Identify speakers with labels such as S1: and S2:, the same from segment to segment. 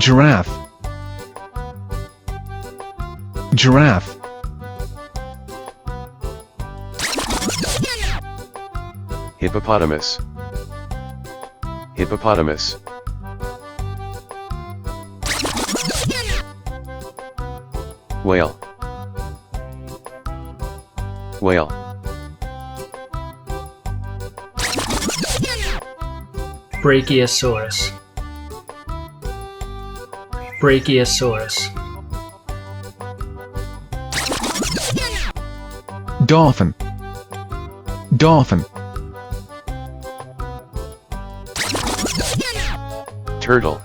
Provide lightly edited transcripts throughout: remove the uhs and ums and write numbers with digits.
S1: giraffe, giraffe,
S2: hippopotamus, hippopotamus, whale, whale,
S3: Brachiosaurus, Brachiosaurus,
S1: dolphin, dolphin,
S2: turtle,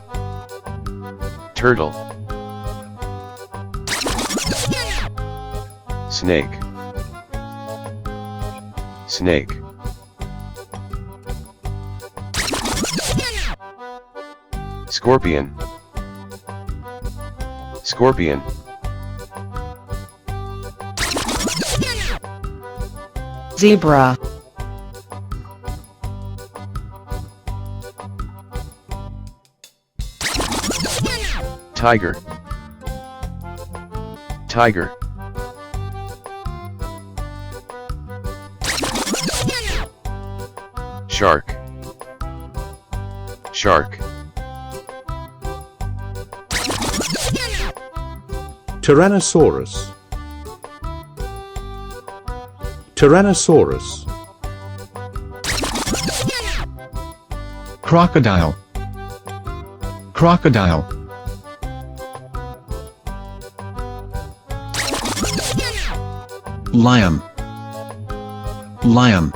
S2: turtle, snake, snake, scorpion, scorpion,
S4: zebra,
S2: tiger, tiger, shark, shark,
S5: Tyrannosaurus, Tyrannosaurus,
S1: crocodile, crocodile, lion, lion,